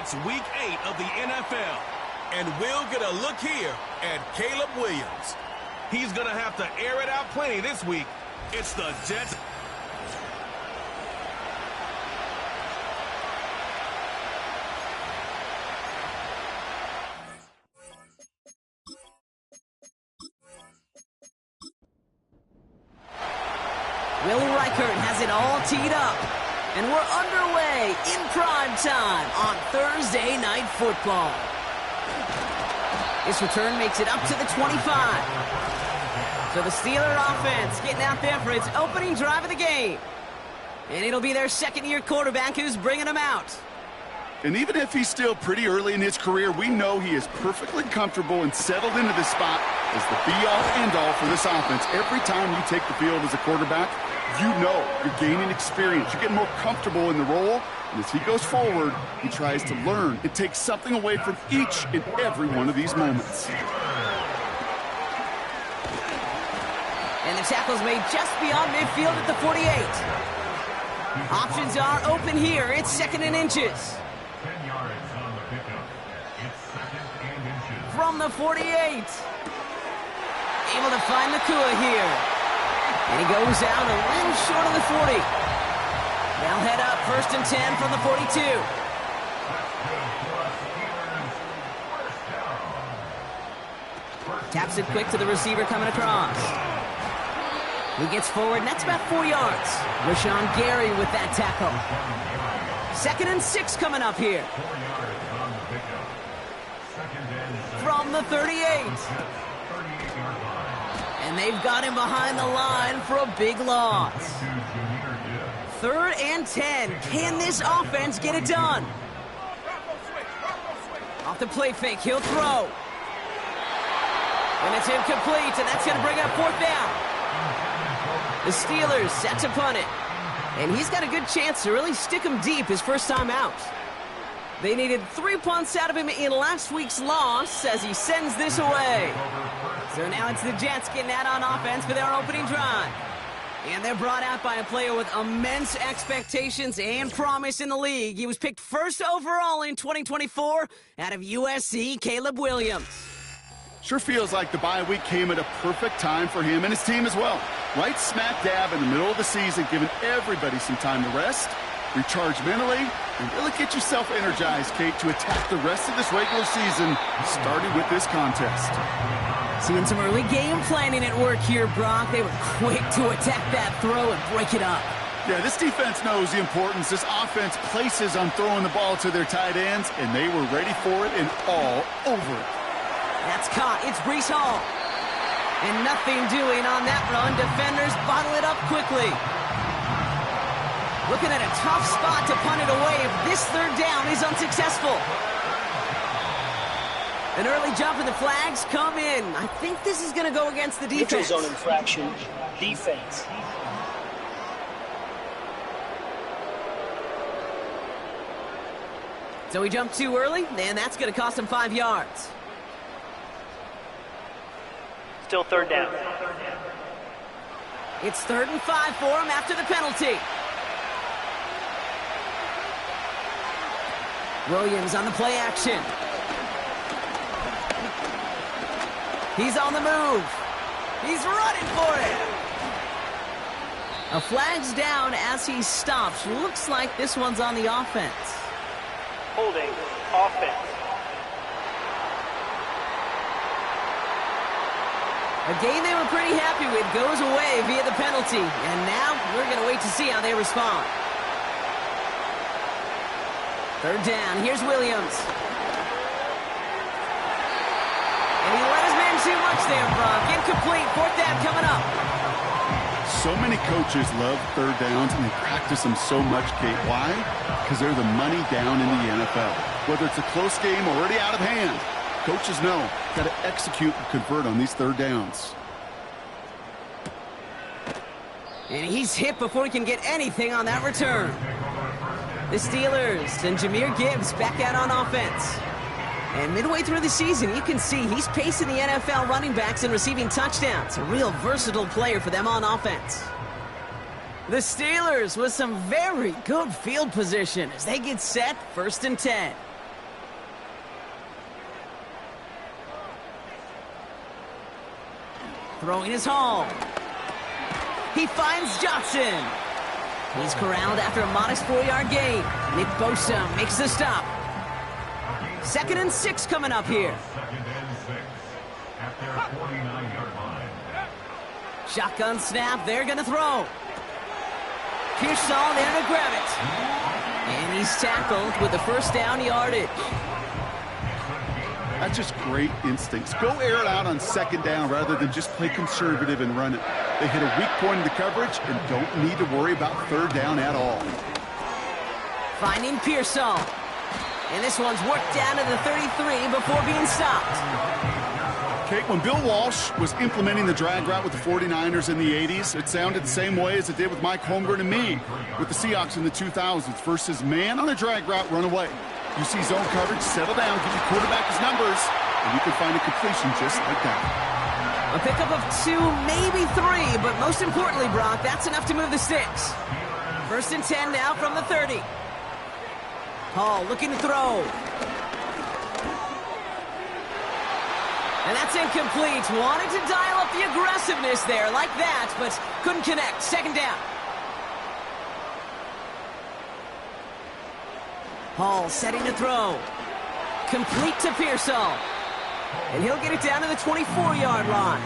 It's Week 8 of the NFL, and we'll get a look here at Caleb Williams. He's going to have to air it out plenty this week. It's the Jets. Willie Reichert has it all teed up. And we're underway in prime time on Thursday Night Football. This return makes it up to the 25. So the Steeler offense getting out there for its opening drive of the game. And it'll be their second-year quarterback who's bringing them out. And even if he's still pretty early in his career, we know he is perfectly comfortable and settled into this spot as the be-all, end-all for this offense. Every time you take the field as a quarterback, you know you're gaining experience. You're getting more comfortable in the role. And as he goes forward, he tries to learn and take something away from each and every one of these moments. And the tackle's made just beyond midfield at the 48. Options are open here. It's second and inches. From the 48. Able to find Nakua here. And he goes out a little short of the 40. They'll head up first and 10 from the 42. Taps it quick to the receiver coming across. He gets forward, and that's about 4 yards. Rashawn Gary with that tackle. Second and 6 coming up here. From the 38. And they've got him behind the line for a big loss. Third and 10. Can this offense get it done? Off the play fake, he'll throw. And it's incomplete, and that's going to bring up fourth down. The Steelers set to punt it. And he's got a good chance to really stick him deep his first time out. They needed 3 punts out of him in last week's loss as he sends this away. So now it's the Jets getting out on offense for their opening drive. And they're brought out by a player with immense expectations and promise in the league. He was picked first overall in 2024 out of USC, Caleb Williams. Sure feels like the bye week came at a perfect time for him and his team as well. Right smack dab in the middle of the season, giving everybody some time to rest, recharge mentally, and really get yourself energized, Kate, to attack the rest of this regular season, starting with this contest. Seeing some early game planning at work here, Brock. They were quick to attack that throw and break it up. Yeah, this defense knows the importance this offense places on throwing the ball to their tight ends, and they were ready for it and all over it. That's caught. It's Breece Hall. And nothing doing on that run. Defenders bottle it up quickly. Looking at a tough spot to punt it away if this third down is unsuccessful. An early jump and the flags come in. I think this is going to go against the defense. Neutral zone infraction. Defense. So he jumped too early, and that's going to cost him 5 yards. Still third down. It's 3rd and 5 for him after the penalty. Williams on the play action. He's on the move. He's running for it. A flag's down as he stops. Looks like this one's on the offense. Holding. Offense. A game they were pretty happy with goes away via the penalty. And now we're going to wait to see how they respond. Third down. Here's Williams. And he let his man too much there, Brock. Incomplete. Fourth down coming up. So many coaches love third downs, and they practice them so much, Kate. Why? Because they're the money down in the NFL. Whether it's a close game already out of hand, coaches know, got to execute and convert on these third downs. And he's hit before he can get anything on that return. The Steelers and Jahmyr Gibbs back out on offense. And midway through the season, you can see he's pacing the NFL running backs and receiving touchdowns. A real versatile player for them on offense. The Steelers with some very good field position as they get set 1st and 10. Throwing his Hall. He finds Johnson. He's corralled after a modest 4-yard gain. Nick Bosa makes the stop. 2nd and 6 coming up here. Shotgun snap, they're going to throw. Pearsall there to grab it. And he's tackled with the first down yardage. That's just great instincts. Go air it out on 2nd down rather than just play conservative and run it. They hit a weak point in the coverage and don't need to worry about 3rd down at all. Finding Pearsall. And this one's worked down to the 33 before being stopped. Okay, when Bill Walsh was implementing the drag route with the 49ers in the 80s, it sounded the same way as it did with Mike Holmgren and me with the Seahawks in the 2000s versus man on a drag route, run away. You see zone coverage, settle down, give your quarterback his numbers, and you can find a completion just like that. A pickup of 2, maybe 3, but most importantly, Brock, that's enough to move the sticks. 1st and 10 now from the 30. Hall looking to throw. And that's incomplete. Wanted to dial up the aggressiveness there like that, but couldn't connect. 2nd down. Hall setting to throw. Complete to Pearsall. And he'll get it down to the 24-yard line.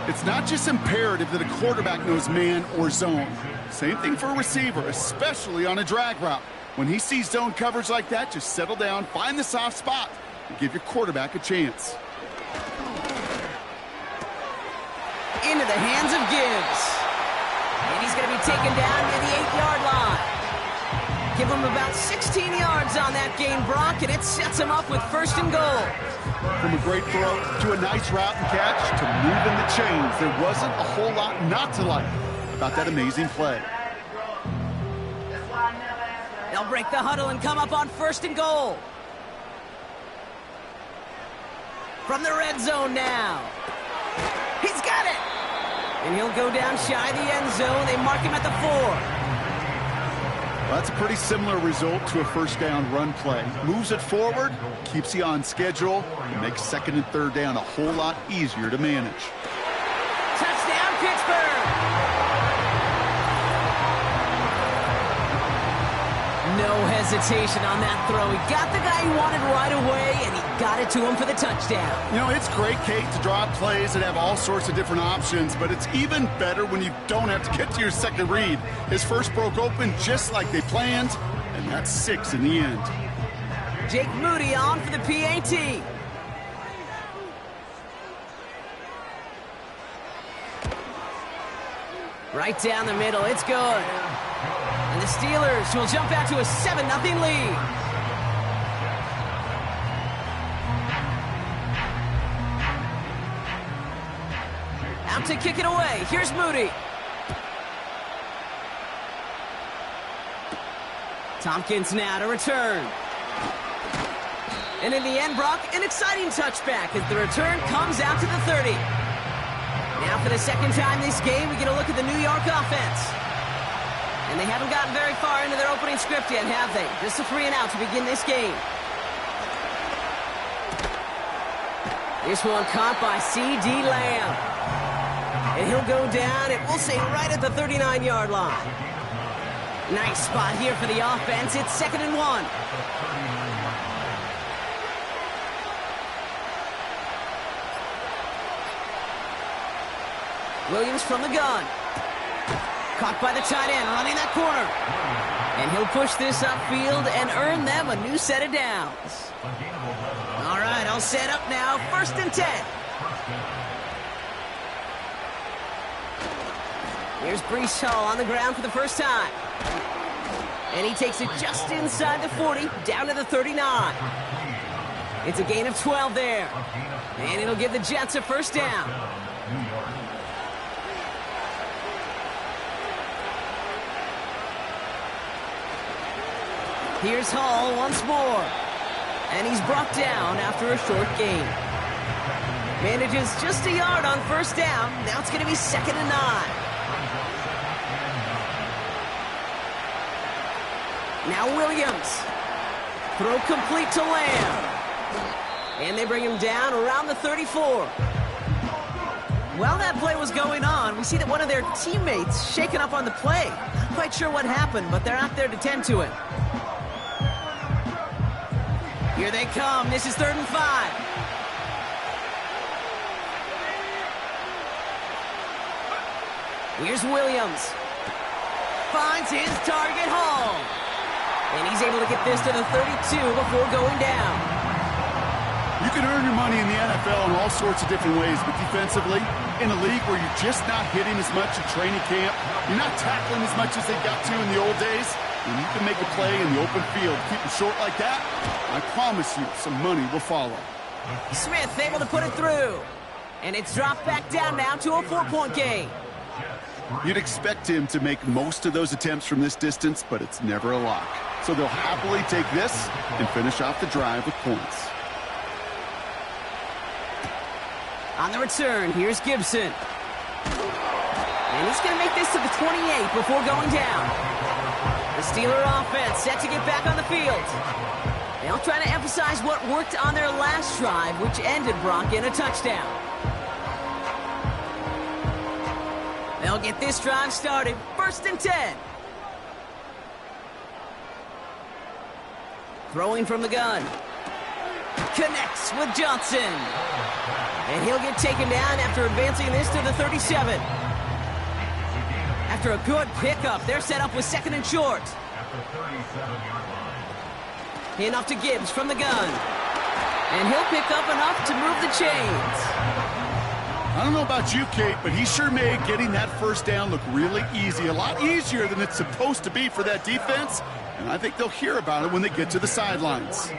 It's not just imperative that a quarterback knows man or zone. Same thing for a receiver, especially on a drag route. When he sees zone coverage like that, just settle down, find the soft spot, and give your quarterback a chance. Into the hands of Gibbs. And he's going to be taken down near the 8-yard line. Give him about 16 yards on that gain, Brock, and it sets him up with 1st and goal. From a great throw to a nice route and catch to moving the chains, there wasn't a whole lot not to like about that amazing play. They'll break the huddle and come up on 1st and goal. From the red zone now. He's got it! And he'll go down shy of the end zone. They mark him at the 4. Well, that's a pretty similar result to a 1st down run play. Moves it forward, keeps you on schedule, and makes 2nd and 3rd down a whole lot easier to manage. Touchdown, Pittsburgh! No hesitation on that throw. He got the guy he wanted right away, and he got it to him for the touchdown. You know, it's great, Kate, to draw up plays that have all sorts of different options, but it's even better when you don't have to get to your 2nd read. His first broke open just like they planned, and that's 6 in the end. Jake Moody on for the PAT. Right down the middle, it's good. And the Steelers will jump out to a 7-0 lead. Out to kick it away. Here's Moody. Tompkins now to return. And in the end, Brock, an exciting touchback as the return comes out to the 30. Now for the 2nd time this game, we get a look at the New York offense. And they haven't gotten very far into their opening script yet, have they? Just a 3-and-out to begin this game. This one caught by C.D. Lamb. And he'll go down, and we'll say right at the 39-yard line. Nice spot here for the offense. It's 2nd and 1. Williams from the gun. Caught by the tight end, running that corner. And he'll push this upfield and earn them a new set of downs. All right, all set up now. 1st and 10. Here's Breece Hall on the ground for the first time. And he takes it just inside the 40, down to the 39. It's a gain of 12 there. And it'll give the Jets a 1st down. Here's Hall once more. And he's brought down after a short gain. Manages just a yard on 1st down. Now it's going to be 2nd and 9. Now Williams. Throw complete to Lamb. And they bring him down around the 34. While that play was going on, we see that one of their teammates shaken up on the play. Not quite sure what happened, but they're out there to tend to it. Here they come. This is 3rd and 5. Here's Williams. Finds his target, Hall. And he's able to get this to the 32 before going down. You can earn your money in the NFL in all sorts of different ways, but defensively, in a league where you're just not hitting as much in training camp, you're not tackling as much as they got to in the old days, and you can make a play in the open field, keep it short like that, I promise you some money will follow. Smith able to put it through. And it's dropped back down now to a 4-point game. You'd expect him to make most of those attempts from this distance, but it's never a lock. So they'll happily take this and finish off the drive with points. On the return, here's Gibson. And he's going to make this to the 28 before going down. The Steeler offense set to get back on the field. They'll try to emphasize what worked on their last drive, which ended Brock in a touchdown. They'll get this drive started. 1st and 10. Throwing from the gun. Connects with Johnson. And he'll get taken down after advancing this to the 37. After a good pickup, they're set up with 2nd and short. Hand off to Gibbs from the gun. And he'll pick up enough to move the chains. I don't know about you, Kate, but he sure made getting that 1st down look really easy. A lot easier than it's supposed to be for that defense. And I think they'll hear about it when they get to the sidelines.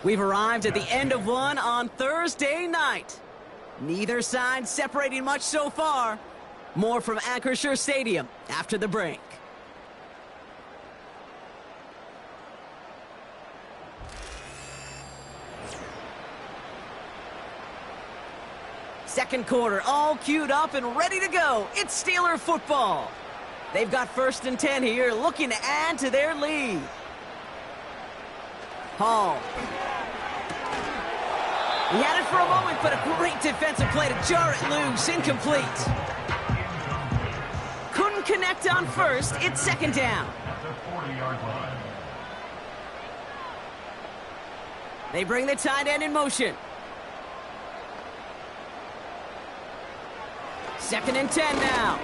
We've arrived at the end of one on Thursday night. Neither side separating much so far. More from Acrisure Stadium after the break. Second quarter, all queued up and ready to go. It's Steeler football. They've got 1st and 10 here, looking to add to their lead. Hall. He had it for a moment, but a great defensive play to jar it loose. Incomplete. Couldn't connect on 1st. It's 2nd down. They bring the tight end in motion. 2nd and 10 now.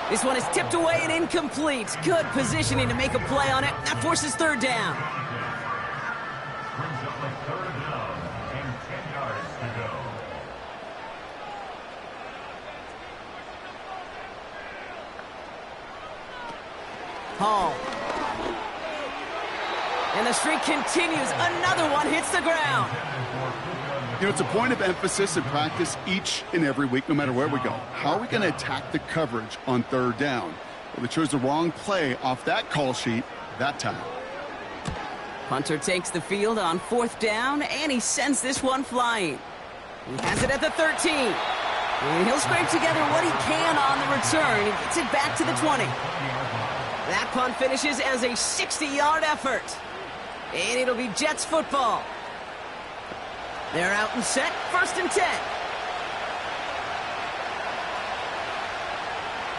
This one is tipped away and incomplete. Good positioning to make a play on it. That forces 3rd down. Hall. And the streak continues. Another one hits the ground. You know, it's a point of emphasis in practice each and every week, no matter where we go. How are we going to attack the coverage on 3rd down? Well, they chose the wrong play off that call sheet that time. Hunter takes the field on 4th down, and he sends this one flying. He has it at the 13. And he'll scrape together what he can on the return. He gets it back to the 20. That punt finishes as a 60-yard effort. And it'll be Jets football. They're out and set. 1st and 10.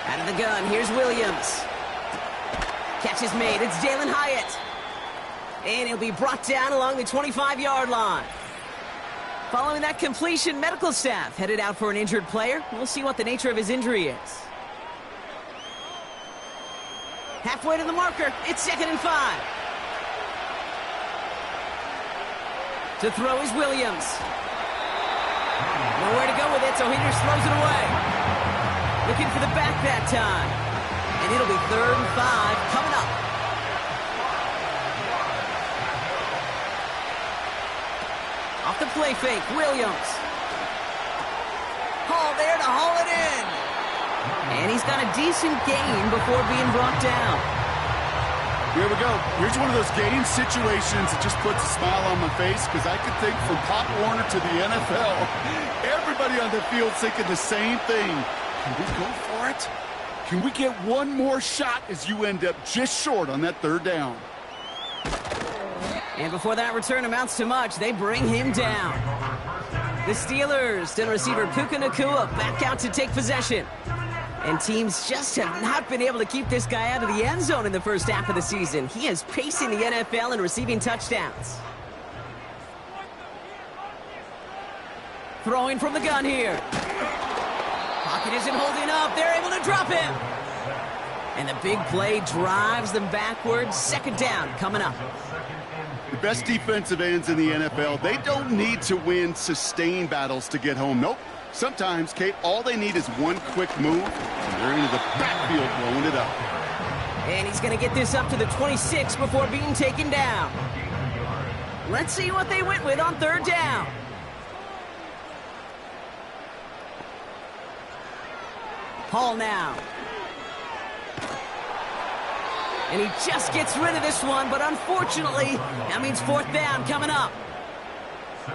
Out of the gun, here's Williams. Catch is made. It's Jalen Hyatt. And he'll be brought down along the 25-yard line. Following that completion, medical staff headed out for an injured player. We'll see what the nature of his injury is. Halfway to the marker. It's 2nd and 5. To throw is Williams. Nowhere to go with it, so Hendricks throws it away. Looking for the back that time. And it'll be 3rd and 5 coming up. Off the play fake, Williams. Hall there to haul it in. And he's got a decent gain before being brought down. Here we go. Here's one of those game situations that just puts a smile on my face, because I could think from Pop Warner to the NFL, everybody on the field thinking the same thing. Can we go for it? Can we get one more shot as you end up just short on that 3rd down? And before that return amounts to much, they bring him down. The Steelers and receiver Puka Nacua back out to take possession. And teams just have not been able to keep this guy out of the end zone in the first half of the season. He is pacing the NFL and receiving touchdowns. Throwing from the gun here. Pocket isn't holding up. They're able to drop him. And the big play drives them backwards. Second down coming up. The best defensive ends in the NFL, they don't need to win sustained battles to get home. Nope. Sometimes, Kate, all they need is one quick move, and they're into the backfield blowing it up. And he's going to get this up to the 26 before being taken down. Let's see what they went with on third down. Hall now. And he just gets rid of this one, but unfortunately, that means fourth down coming up.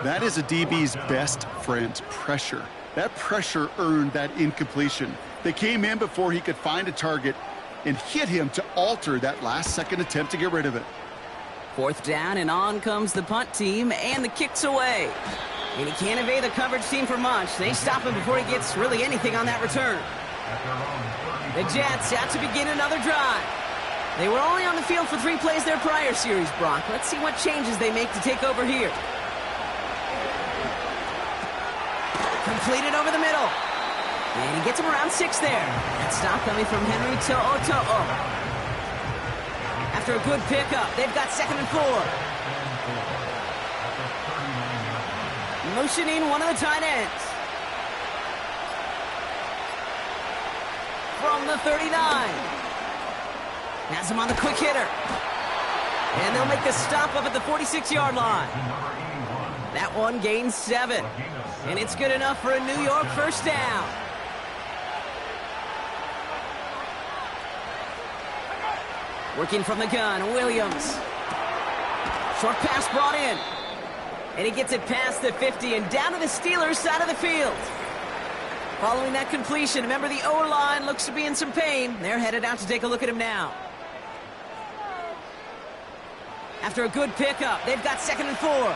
That is a DB's best friend, pressure. That pressure earned that incompletion. They came in before he could find a target and hit him to alter that last-second attempt to get rid of it. Fourth down, and on comes the punt team, and the kick's away. And he can't evade the coverage team for much. They stop him before he gets really anything on that return. The Jets out to begin another drive. They were only on the field for 3 plays their prior series, Brock. Let's see what changes they make to take over here. Completed over the middle. And he gets him around 6 there. That stop coming from Henry To'o. After a good pickup, they've got 2nd and 4. Motioning one of the tight ends. From the 39. Has him on the quick hitter. And they'll make the stop up at the 46-yard line. That one gains 7. And it's good enough for a New York first down. Working from the gun, Williams. Short pass brought in. And he gets it past the 50 and down to the Steelers' side of the field. Following that completion, remember the O-line looks to be in some pain. They're headed out to take a look at him now. After a good pickup, they've got 2nd and 4.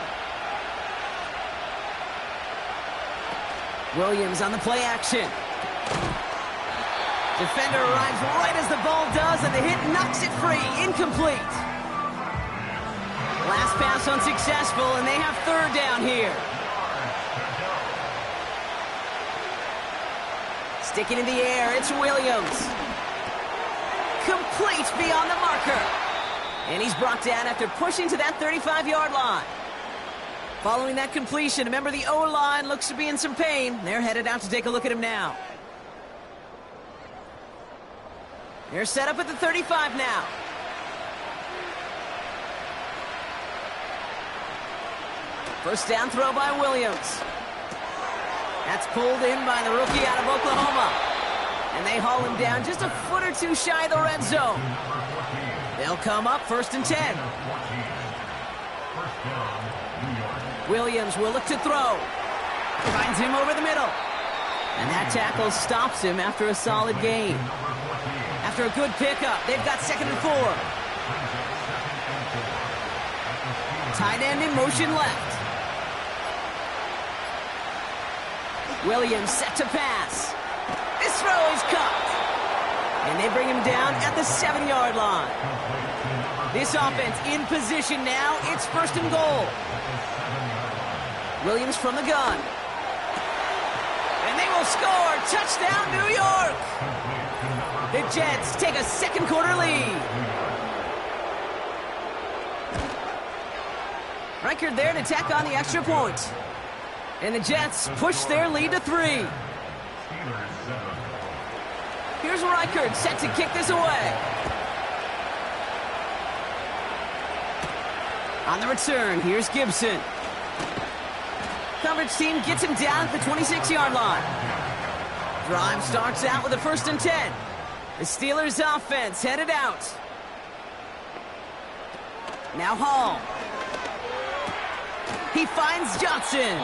Williams on the play action. Defender arrives right as the ball does, and the hit knocks it free. Incomplete. Last pass unsuccessful, and they have third down here. Sticking in the air, it's Williams. Complete beyond the marker. And he's brought down after pushing to that 35-yard line. Following that completion, remember the O-line looks to be in some pain. They're headed out to take a look at him now. They're set up at the 35 now. First down throw by Williams. That's pulled in by the rookie out of Oklahoma. And they haul him down just a foot or two shy of the red zone. They'll come up 1st and 10. Williams will look to throw. Finds him over the middle. And that tackle stops him after a solid gain. After a good pickup, they've got 2nd and 4. Tight end in motion left. Williams set to pass. This throw is caught. And they bring him down at the 7-yard line. This offense in position now. It's 1st and goal. Williams from the gun. And they will score. Touchdown, New York. The Jets take a second quarter lead. Reichard there to tack on the extra point. And the Jets push their lead to 3. Here's Reichard set to kick this away. On the return, here's Gibson. Coverage team gets him down at the 26-yard line. Drive starts out with a 1st and 10. The Steelers offense headed out. Now Hall. He finds Johnson.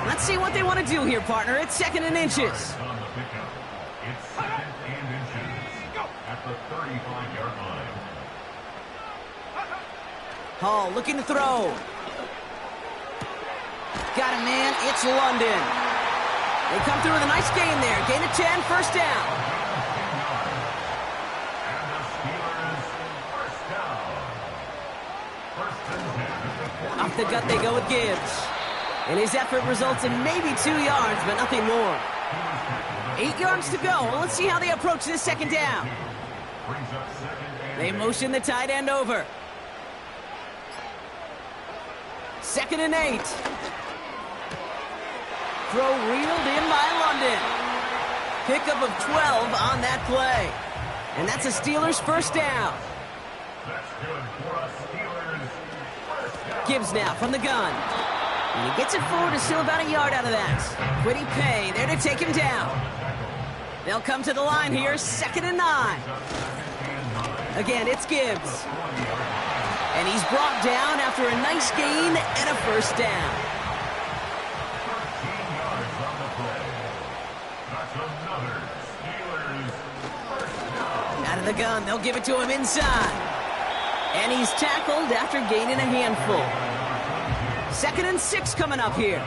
Let's see what they want to do here, partner. It's 2nd and inches. It's 2nd and inches at the 35-yard line. Hall looking to throw. got a man. It's London. They come through with a nice gain there. Gain of 10, first down. Off the gut they go with Gibbs. And his effort results in maybe 2 yards, but nothing more. 8 yards to go. Let's see how they approach this second down. They motion the tight end over. 2nd and 8. Throw reeled in by London. Pickup of 12 on that play. And that's a Steelers first down. Gibbs now from the gun. And he gets it forward to still about a yard out of that. Quiddy Pay there to take him down. They'll come to the line here, 2nd and 9. Again, it's Gibbs. And he's brought down after a nice gain and a first down. Out of the gun, they'll give it to him inside. And he's tackled after gaining a handful. 2nd and 6 coming up here.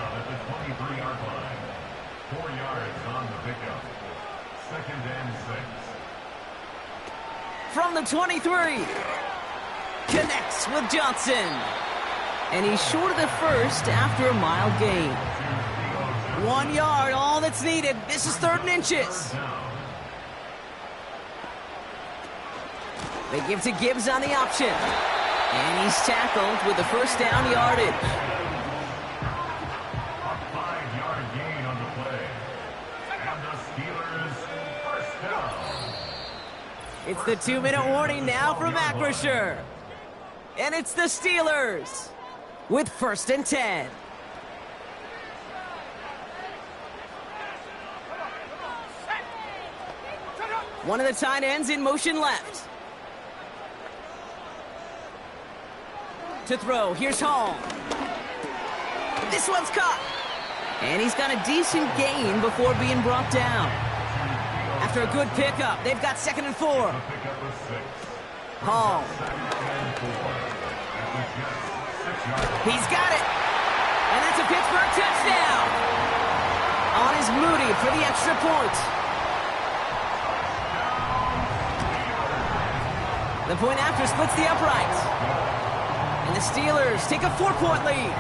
From the 23. Connects with Johnson. And he's short of the first after a mild gain. 1 yard, all that's needed. This is 3rd and inches. They give to Gibbs on the option. And he's tackled with the first down yardage. A 5-yard gain on the play. And the Steelers first down. It's the 2-minute warning now from Acrisure. And it's the Steelers with 1st and 10. One of the tight ends in motion left. To throw, here's Hall. This one's caught. And he's got a decent gain before being brought down. After a good pickup, they've got 2nd and 4. Hall. He's got it. And that's a Pittsburgh touchdown. On is Moody for the extra point. The point after splits the uprights. And the Steelers take a 4-point lead.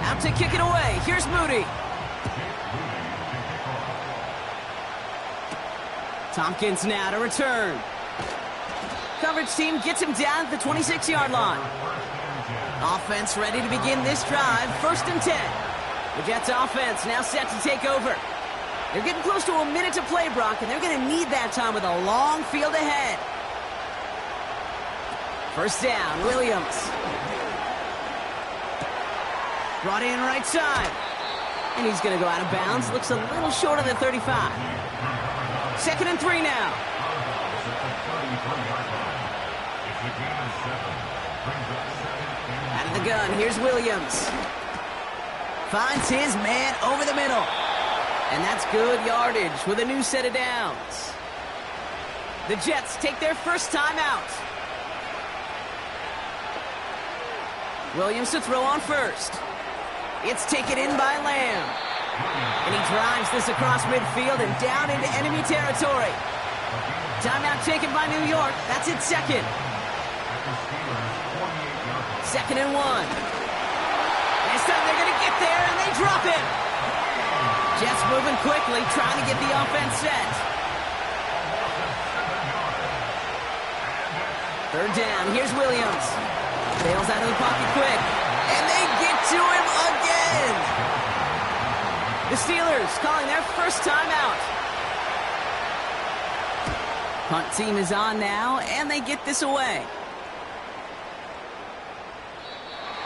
Out to kick it away. Here's Moody. Tompkins now to return. Coverage team gets him down at the 26-yard line. Offense ready to begin this drive. 1st and 10. The Jets offense now set to take over. They're getting close to a minute to play, Brock, and they're going to need that time with a long field ahead. First down, Williams. Brought in right side. And he's going to go out of bounds. Looks a little short of the 35. 2nd and 3 now. Out of the gun, here's Williams. Finds his man over the middle. And that's good yardage with a new set of downs. The Jets take their first time out. Williams to throw on first. It's taken in by Lamb. And he drives this across midfield and down into enemy territory. Timeout taken by New York. That's its 2nd. 2nd and 1. This time they're going to get there and they drop it. Jets moving quickly, trying to get the offense set. 3rd down, here's Williams. Bails out of the pocket quick. And they get to him again. The Steelers calling their first timeout. Punt team is on now, and they get this away.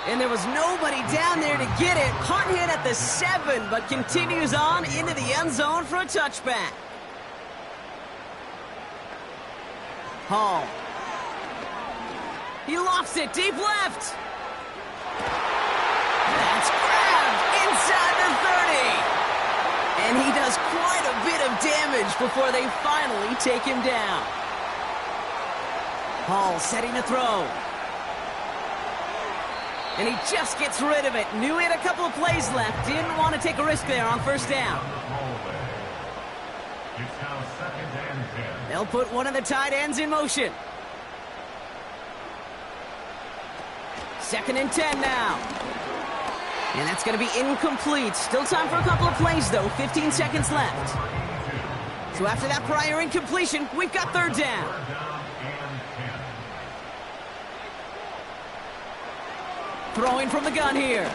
And there was nobody down there to get it. Punt hit at the 7, but continues on into the end zone for a touchback. Hall. He lofts it deep left. That's grabbed inside the 30. And he does quite a bit of damage before they finally take him down. Hall setting to throw. And he just gets rid of it. Knew he had a couple of plays left. Didn't want to take a risk there on first down. It's now 2nd and 10. They'll put one of the tight ends in motion. 2nd and 10 now. And that's going to be incomplete. Still time for a couple of plays, though. 15 seconds left. So after that prior incompletion, we've got 3rd down. 3rd down and 10. Throwing from the gun here.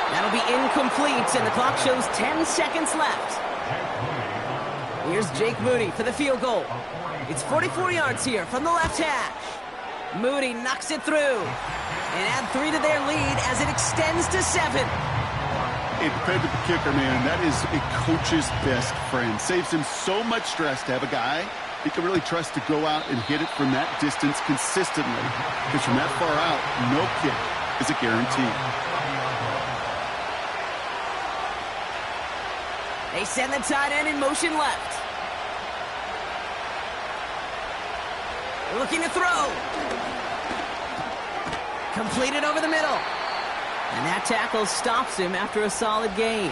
That'll be incomplete, and the clock shows 10 seconds left. Here's Jake Moody for the field goal. It's 44 yards here from the left hash. Moody knocks it through and add 3 to their lead as it extends to 7. A dependable kicker, man. That is a coach's best friend. Saves him so much stress to have a guy he can really trust to go out and hit it from that distance consistently. Because from that far out, no kick is a guarantee. They send the tight end in motion left. Looking to throw. Completed over the middle. And that tackle stops him after a solid gain.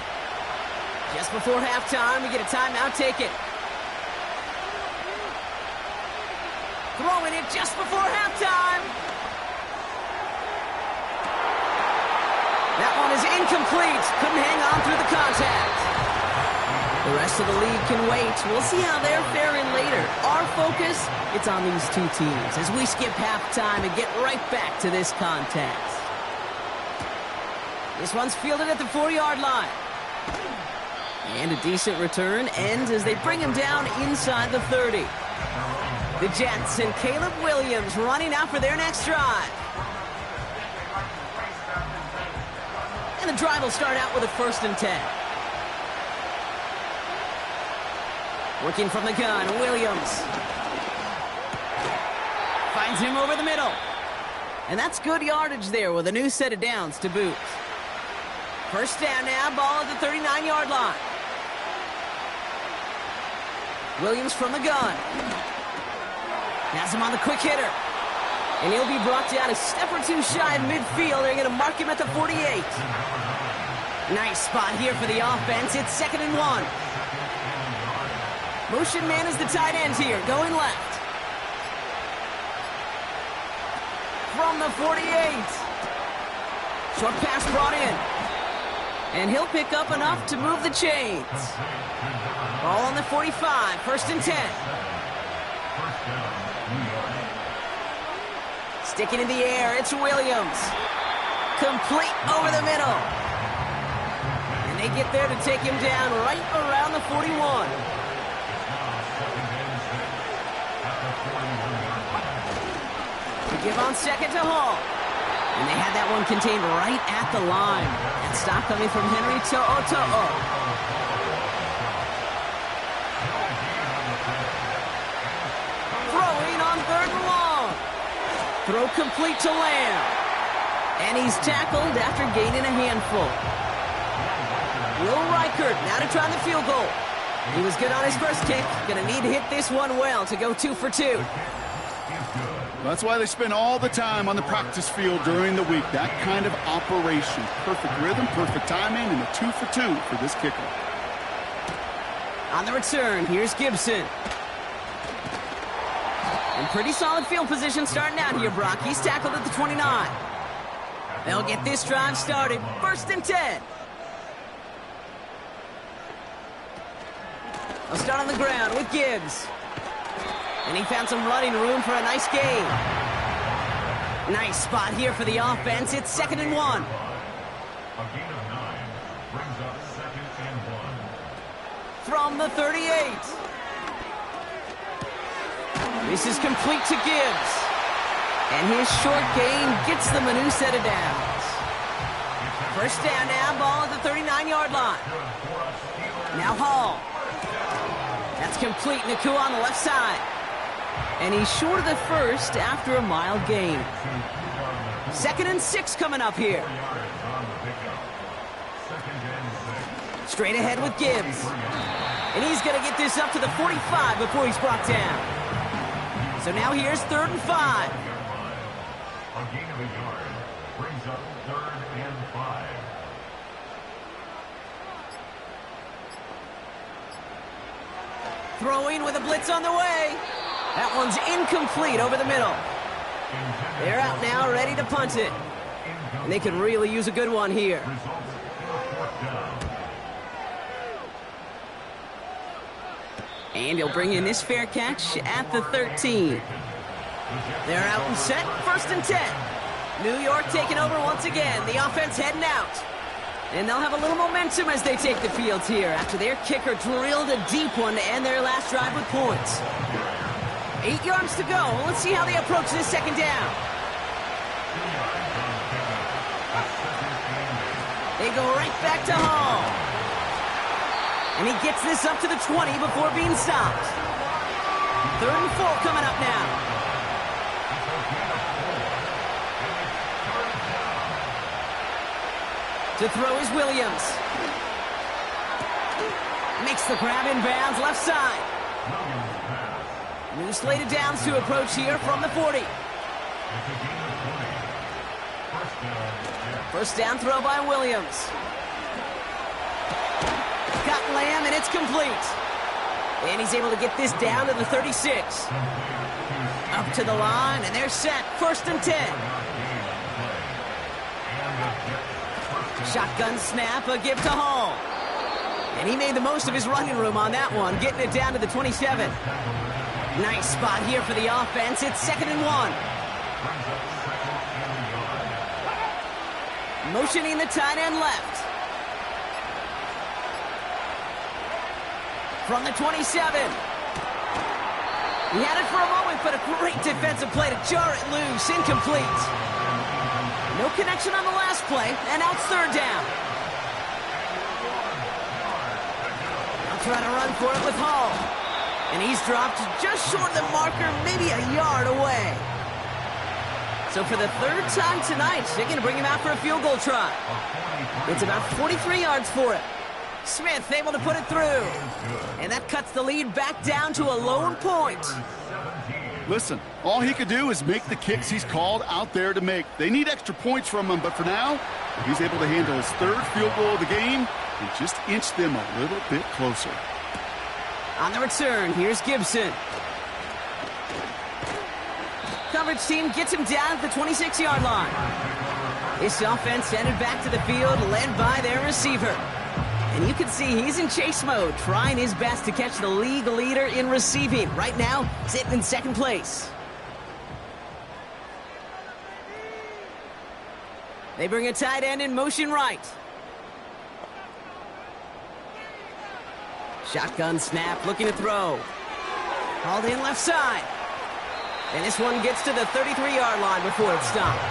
Just before halftime, we get a timeout taken. Throwing it just before halftime. That one is incomplete. Couldn't hang on through the contact. The rest of the league can wait. We'll see how they're faring later. Our focus, it's on these two teams as we skip halftime and get right back to this contest. This one's fielded at the 4-yard line. And a decent return ends as they bring him down inside the 30. The Jets and Caleb Williams running out for their next drive. And the drive will start out with a 1st and 10. Working from the gun, Williams. Finds him over the middle. And that's good yardage there with a new set of downs to boot. 1st down now, ball at the 39-yard line. Williams from the gun. Has him on the quick hitter. And he'll be brought down a step or two shy of midfield. They're going to mark him at the 48. Nice spot here for the offense. It's 2nd and 1. Motion man is the tight end here, going left. From the 48. Short pass brought in. And he'll pick up enough to move the chains. Ball on the 45, 1st and 10. Sticking in the air, it's Williams. Complete over the middle. And they get there to take him down right around the 41. Give on 2nd to Hall. And they had that one contained right at the line. And stop coming from Henry To'o. Throwing on 3rd and long. Throw complete to Lamb. And he's tackled after gaining a handful. Will Reichert now to try the field goal. He was good on his first kick. Gonna need to hit this one well to go 2 for 2. That's why they spend all the time on the practice field during the week. That kind of operation. Perfect rhythm, perfect timing, and a 2 for 2 for this kicker. On the return, here's Gibson. In pretty solid field position starting out here, Brock. He's tackled at the 29. They'll get this drive started. 1st and 10. They'll start on the ground with Gibbs. And he found some running room for a nice gain. Nice spot here for the offense. It's 2nd and 1. A gain of 9 brings up 2nd and 1. From the 38. This is complete to Gibbs. And his short gain gets them a new set of downs. 1st down now, ball at the 39-yard line. Now Hall. That's complete. Nakua on the left side. And he's short of the 1st after a mild gain. 2nd and 6 coming up here. Straight ahead with Gibbs. And he's going to get this up to the 45 before he's brought down. So now here's 3rd and 5. A gain of a yard brings up 3rd and 5. Throwing with a blitz on the way. That one's incomplete over the middle. They're out now, ready to punt it. And they could really use a good one here. And he'll bring in this fair catch at the 13. They're out and set, 1st and 10. New York taking over once again. The offense heading out. And they'll have a little momentum as they take the field here after their kicker drilled a deep one to end their last drive with points. 8 yards to go. Let's see how they approach this 2nd down. They go right back to Hall. And he gets this up to the 20 before being stopped. 3rd and 4 coming up now. To throw is Williams. Makes the grab in bounds left side. New slated downs to approach here from the 40. 1st down throw by Williams. Got Lamb, and it's complete. And he's able to get this down to the 36. Up to the line, and they're set. 1st and 10. Shotgun snap, a give to Hall. And he made the most of his running room on that one, getting it down to the 27. Nice spot here for the offense. It's 2nd and 1. Motioning the tight end left. From the 27. He had it for a moment, but a great defensive play to jar it loose. Incomplete. No connection on the last play, and out 3rd down. They'll try to run for it with Hall. And he's dropped just short of the marker, maybe a yard away. So for the 3rd time tonight, they're going to bring him out for a field goal try. It's about 43 yards for it. Smith able to put it through. And that cuts the lead back down to a lone point. Listen, all he could do is make the kicks he's called out there to make. They need extra points from him, but for now, he's able to handle his 3rd field goal of the game and just inch them a little bit closer. On the return, here's Gibson. Coverage team gets him down at the 26-yard line. This offense headed back to the field, led by their receiver. And you can see he's in chase mode, trying his best to catch the league leader in receiving. Right now, sitting in 2nd place. They bring a tight end in motion right. Shotgun snap, looking to throw. Hauled in left side. And this one gets to the 33-yard line before it's stopped.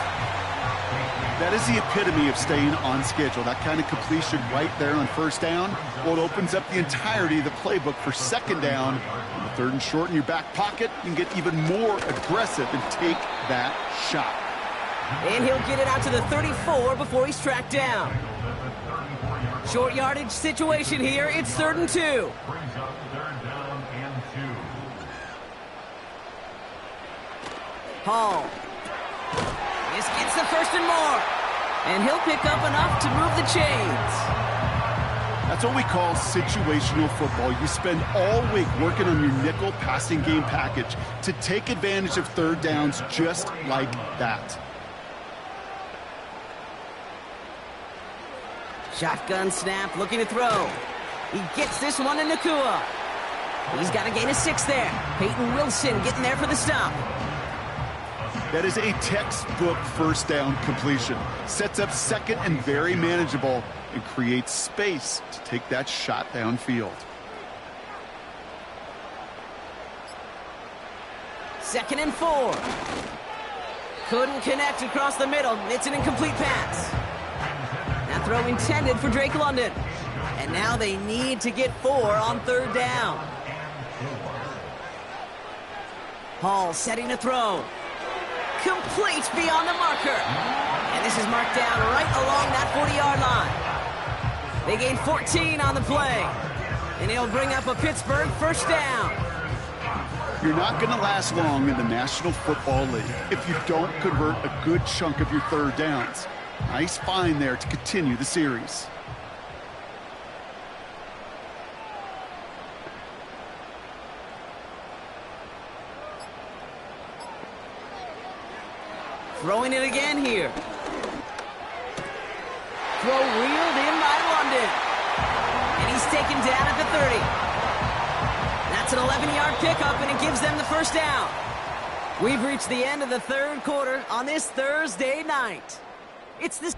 That is the epitome of staying on schedule. That kind of completion right there on 1st down. Well, it opens up the entirety of the playbook for 2nd down. On the 3rd and short in your back pocket, you can get even more aggressive and take that shot. And he'll get it out to the 34 before he's tracked down. Short yardage situation here. It's 3rd and 2. Brings up 3rd down and 2. Hall. This gets the 1st and more. And he'll pick up enough to move the chains. That's what we call situational football. You spend all week working on your nickel passing game package to take advantage of 3rd downs just like that. Shotgun snap, looking to throw. He gets this one to Nacua. He's got a gain of 6 there. Peyton Wilson getting there for the stop. That is a textbook 1st down completion. Sets up 2nd and very manageable and creates space to take that shot downfield. 2nd and 4. Couldn't connect across the middle. It's an incomplete pass. That throw intended for Drake London. And now they need to get 4 on 3rd down. Hall setting a throw. Complete beyond the marker. And this is marked down right along that 40-yard line. They gain 14 on the play. And he'll bring up a Pittsburgh 1st down. You're not going to last long in the National Football League if you don't convert a good chunk of your third downs. Nice find there to continue the series. Throwing it again here. Throw reeled in by London. And he's taken down at the 30. That's an 11-yard pickup, and it gives them the first down. We've reached the end of the third quarter on this Thursday night. It's this.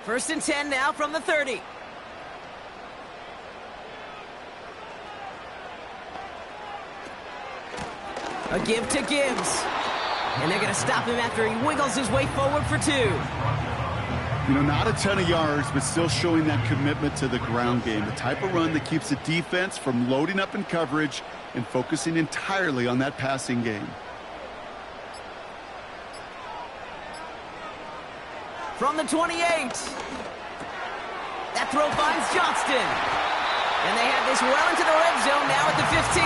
First and 10 now from the 30. A give to Gibbs. And they're going to stop him after he wiggles his way forward for 2. You know, not a ton of yards, but still showing that commitment to the ground game. The type of run that keeps the defense from loading up in coverage and focusing entirely on that passing game. From the 28. That throw finds Johnston. And they have this well into the red zone now at the 15.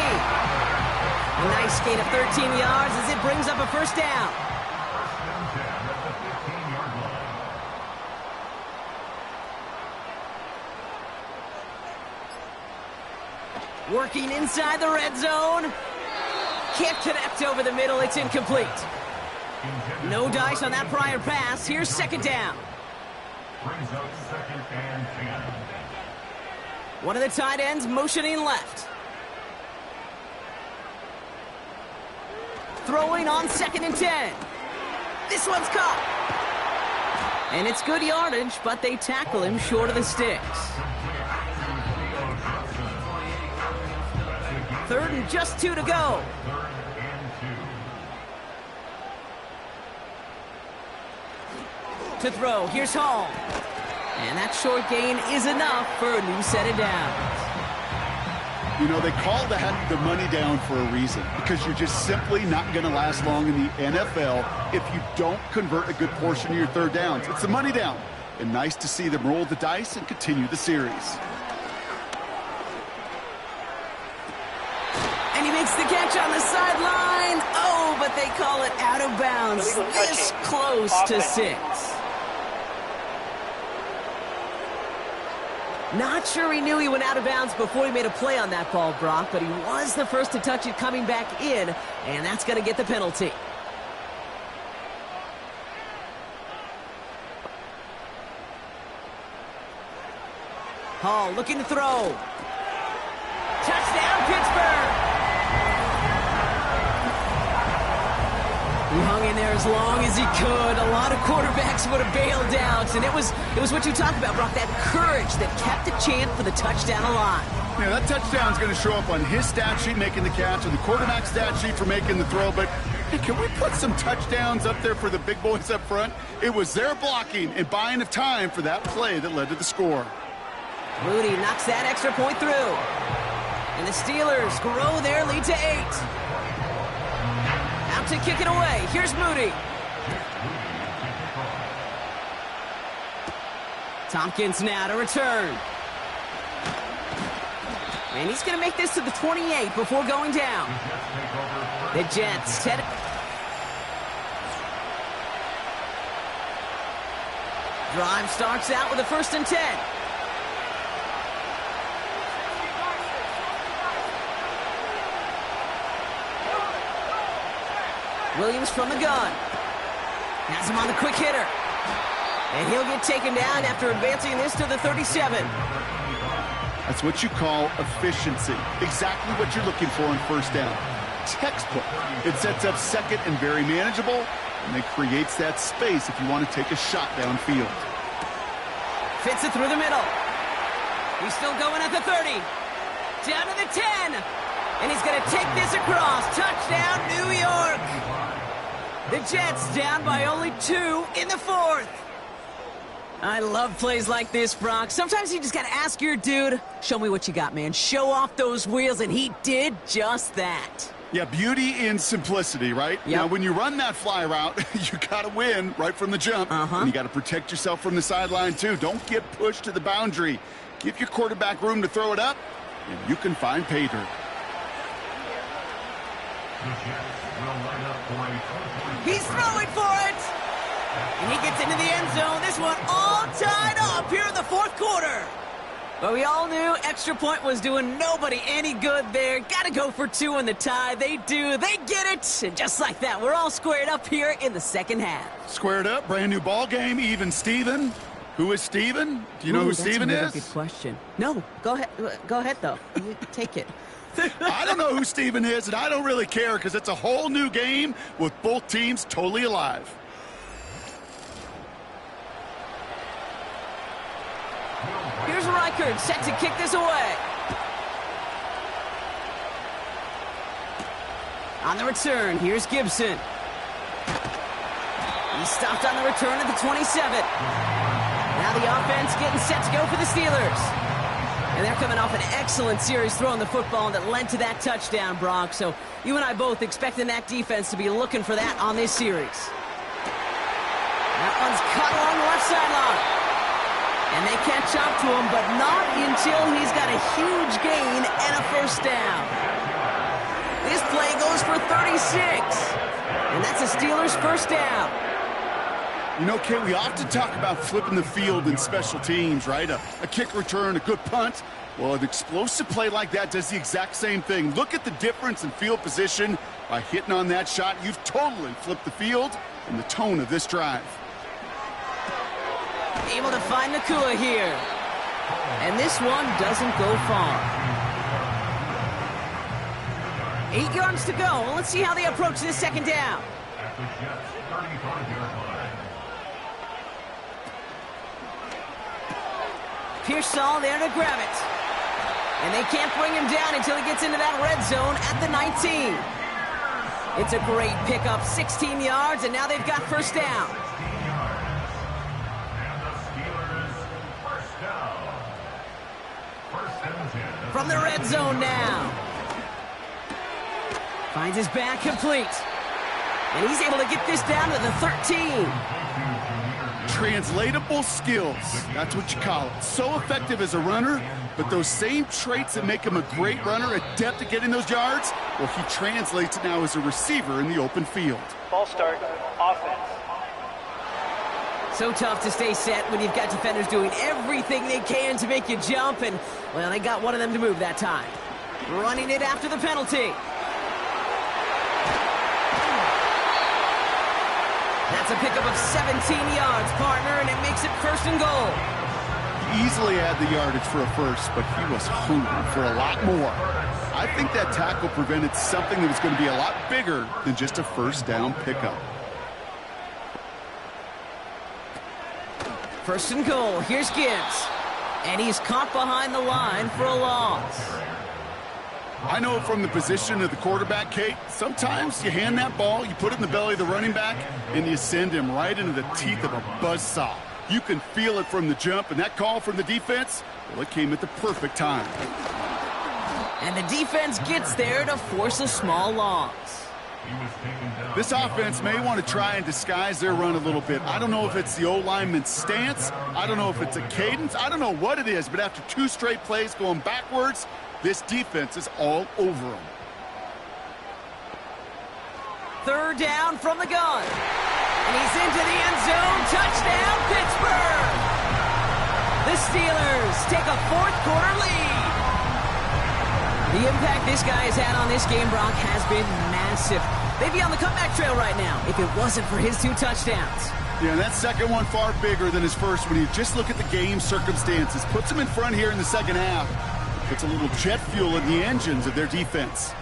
A nice gain of 13 yards as it brings up a first down. Working inside the red zone. Can't connect over the middle. It's incomplete. No dice on that prior pass. Here's second down. Brings up second and 10. One of the tight ends motioning left. Throwing on second and 10. This one's caught. And it's good yardage, but they tackle him short of the sticks. Third and just 2 to go. To throw, here's Hall. And that short gain is enough for a new set of downs. You know, they call that the money down for a reason, because you're just simply not going to last long in the NFL if you don't convert a good portion of your third downs. It's the money down. And nice to see them roll the dice and continue the series. And he makes the catch on the sideline. Oh, but they call it out of bounds. This close to 6. Not sure he knew he went out of bounds before he made a play on that ball, Brock, but he was the first to touch it coming back in, and that's going to get the penalty. Hall looking to throw. Touchdown, Pittsburgh! He hung in there as long as he could. A lot of quarterbacks would have bailed out, and it was what you talked about, Brock, that courage that kept the chant for the touchdown alive. Yeah, that touchdown's going to show up on his stat sheet making the catch, or the quarterback stat sheet for making the throw, but hey, can we put some touchdowns up there for the big boys up front? It was their blocking and buying of time for that play that led to the score. Moody knocks that extra point through. And the Steelers grow their lead to 8. Out to kick it away. Here's Moody. Tompkins now to return. And he's going to make this to the 28 before going down. The Jets head. Drive starts out with a first and 10. Williams from the gun. Has him on the quick hitter. And he'll get taken down after advancing this to the 37. That's what you call efficiency. Exactly what you're looking for on first down. Textbook. It sets up second and very manageable, and it creates that space if you want to take a shot downfield. Fits it through the middle. He's still going at the 30. Down to the 10. And he's going to take this across. Touchdown, New York. The Jets down by only 2 in the 4th. I love plays like this, Brock. Sometimes you just got to ask your dude, show me what you got, man. Show off those wheels, and he did just that. Yeah, beauty in simplicity, right? Yep. Now, when you run that fly route, you got to win right from the jump. And you got to protect yourself from the sideline, too. Don't get pushed to the boundary. Give your quarterback room to throw it up, and you can find pay dirt. He's throwing for it! And he gets into the end zone. This one all tied up here in the fourth quarter. But we all knew extra point was doing nobody any good there. Got to go for 2 in the tie. They do. They get it. And just like that, we're all squared up here in the second half. Squared up, brand new ball game, even Steven. Who is Steven? Do you know who Steven is? That's a good question. No, go ahead. Go ahead, though. You take it. I don't know who Steven is, and I don't really care because it's a whole new game with both teams totally alive. Here's Reichard set to kick this away. On the return, here's Gibson. He stopped on the return at the 27. Now the offense getting set to go for the Steelers. And they're coming off an excellent series throwing the football that led to that touchdown, Brock. So you and I both expecting that defense to be looking for that on this series. That one's cut along the left sideline. And they catch up to him, but not until he's got a huge gain and a first down. This play goes for 36. And that's a Steelers first down. You know, Kate, we often talk about flipping the field in special teams, right? A kick return, a good punt. Well, an explosive play like that does the exact same thing. Look at the difference in field position. By hitting on that shot, you've totally flipped the field and the tone of this drive. Able to find Nakua here. And this one doesn't go far. 8 yards to go. Well, let's see how they approach this second down. Pearsall there to grab it. And they can't bring him down until he gets into that red zone at the 19. It's a great pickup, 16 yards, and now they've got first down. From the red zone now. Finds his back complete. And he's able to get this down to the 13. Translatable skills. That's what you call it. So effective as a runner, but those same traits that make him a great runner, adept at getting those yards, well, he translates it now as a receiver in the open field. Ball start, offense. So tough to stay set when you've got defenders doing everything they can to make you jump, and, well, they got one of them to move that time. Running it after the penalty. That's a pickup of 17 yards, partner, and it makes it first and goal. Easily had the yardage for a first, but he was hungry for a lot more. I think that tackle prevented something that was going to be a lot bigger than just a first down pickup. First and goal, here's Gibbs. And he's caught behind the line for a loss. I know from the position of the quarterback, Kate, sometimes you hand that ball, you put it in the belly of the running back, and you send him right into the teeth of a buzzsaw. You can feel it from the jump, and that call from the defense, well, it came at the perfect time. And the defense gets there to force a small loss. This offense may want to try and disguise their run a little bit. I don't know if it's the O-lineman's stance. I don't know if it's a cadence. I don't know what it is, but after 2 straight plays going backwards, this defense is all over them. Third down from the gun. And he's into the end zone. Touchdown, Pittsburgh! The Steelers take a fourth-quarter lead. The impact this guy has had on this game, Brock, has been massive. They'd be on the comeback trail right now if it wasn't for his 2 touchdowns. Yeah, that second one far bigger than his first when you just look at the game circumstances. Puts him in front here in the second half. Puts a little jet fuel in the engines of their defense.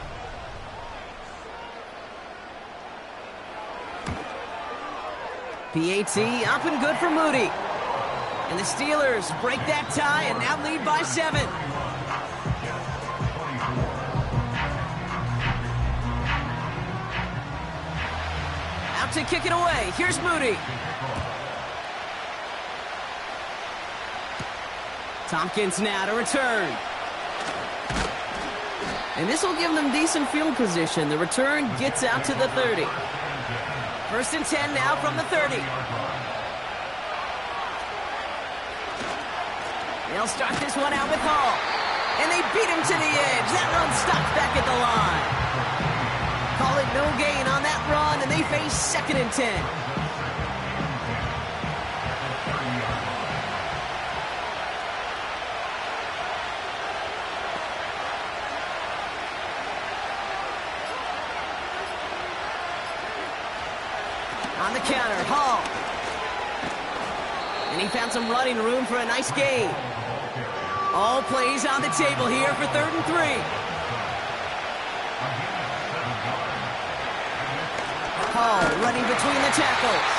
PAT up and good for Moody. And the Steelers break that tie and now lead by 7. Out to kick it away. Here's Moody. Tompkins now to return. And this will give them decent field position. The return gets out to the 30. First and 10 now from the 30. They'll start this one out with Hall. And they beat him to the edge. That run stops back at the line. Call it no gain on that run, and they face 2nd and 10. On the counter, Hall. And he found some running room for a nice gain. All plays on the table here for 3rd and 3. Hall running between the tackles.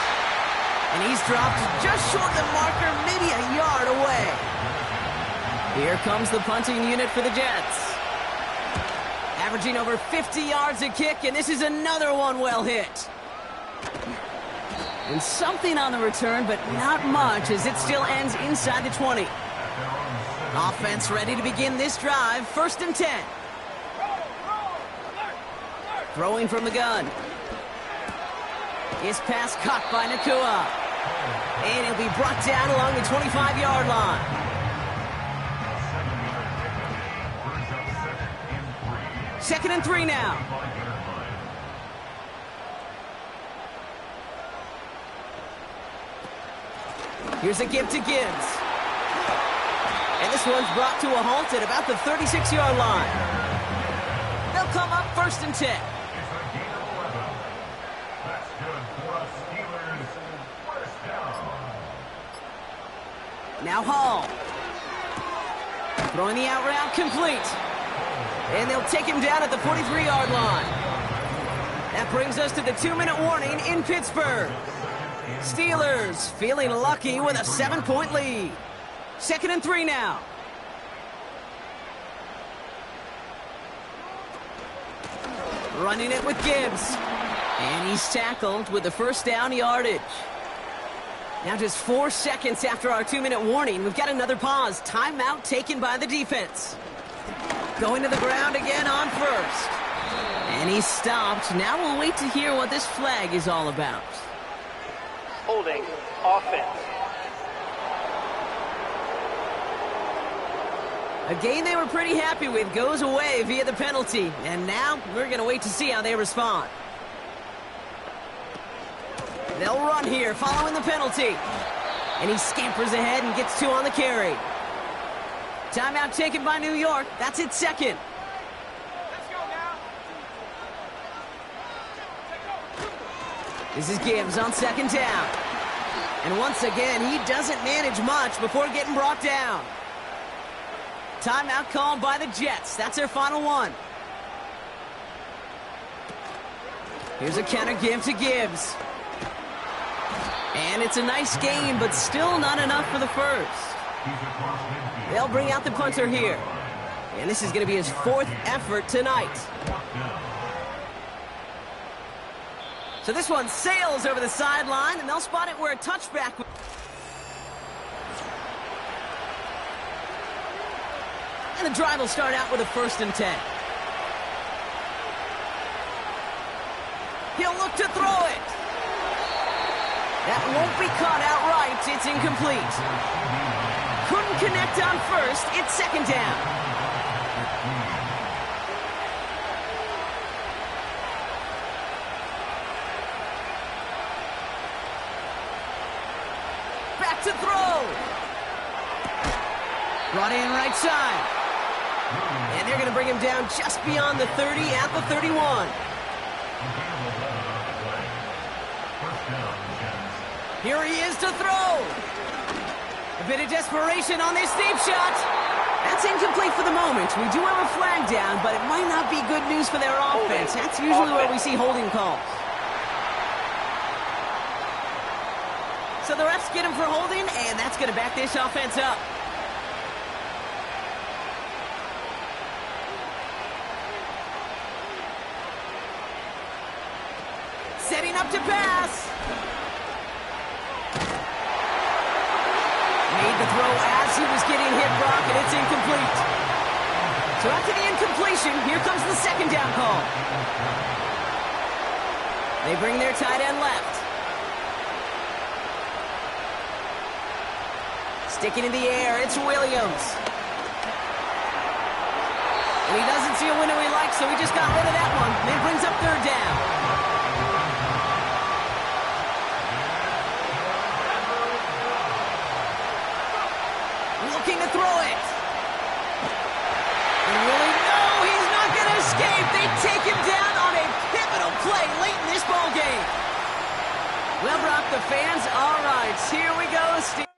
And he's dropped just short of the marker, maybe a yard away. Here comes the punting unit for the Jets. Averaging over 50 yards a kick, and this is another one well hit. And something on the return, but not much, as it still ends inside the 20. Offense ready to begin this drive. 1st and 10. Throwing from the gun. His pass caught by Nacua. And he'll be brought down along the 25-yard line. Second and 3 now. Here's a give to Gibbs. And this one's brought to a halt at about the 36-yard line. They'll come up 1st and 10. That's good for the Steelers. 1st down. Now Hall. Throwing the out route complete. And they'll take him down at the 43-yard line. That brings us to the 2-minute warning in Pittsburgh. Steelers feeling lucky with a 7-point lead. 2nd and 3 now. Running it with Gibbs. And he's tackled with the 1st down yardage. Now just 4 seconds after our 2-minute warning, we've got another pause. Timeout taken by the defense. Going to the ground again on 1st. And he's stopped. Now we'll wait to hear what this flag is all about. Holding offense. A game they were pretty happy with goes away via the penalty. And now we're going to wait to see how they respond. They'll run here following the penalty. And he scampers ahead and gets 2 on the carry. Timeout taken by New York. That's its 2nd. This is Gibbs on 2nd down. And once again, he doesn't manage much before getting brought down. Timeout called by the Jets. That's their final one. Here's a counter give to Gibbs. And it's a nice game, but still not enough for the 1st. They'll bring out the punter here. And this is going to be his 4th effort tonight. So this one sails over the sideline, and they'll spot it where a touchback. And the drive will start out with a 1st and 10. He'll look to throw it. That won't be caught outright. It's incomplete. Couldn't connect on 1st. It's 2nd down. Back to throw. Brought in right side. And they're going to bring him down just beyond the 30 at the 31. Here he is to throw. A bit of desperation on this deep shot. That's incomplete for the moment. We do have a flag down, but it might not be good news for their offense. That's usually where we see holding calls. So the refs get him for holding, and that's going to back this offense up. Setting up to pass. Made the throw as he was getting hit, Brock, and it's incomplete. So after the incompletion, here comes the 2nd down call. They bring their tight end left. Sticking in the air, it's Williams. And he doesn't see a window he likes, so he just got rid of that one. And it brings up third down. Looking to throw it. And really, no, he's not going to escape. They take him down on a pivotal play late in this ball game. Well, Brock, the fans, all right, here we go, Steve.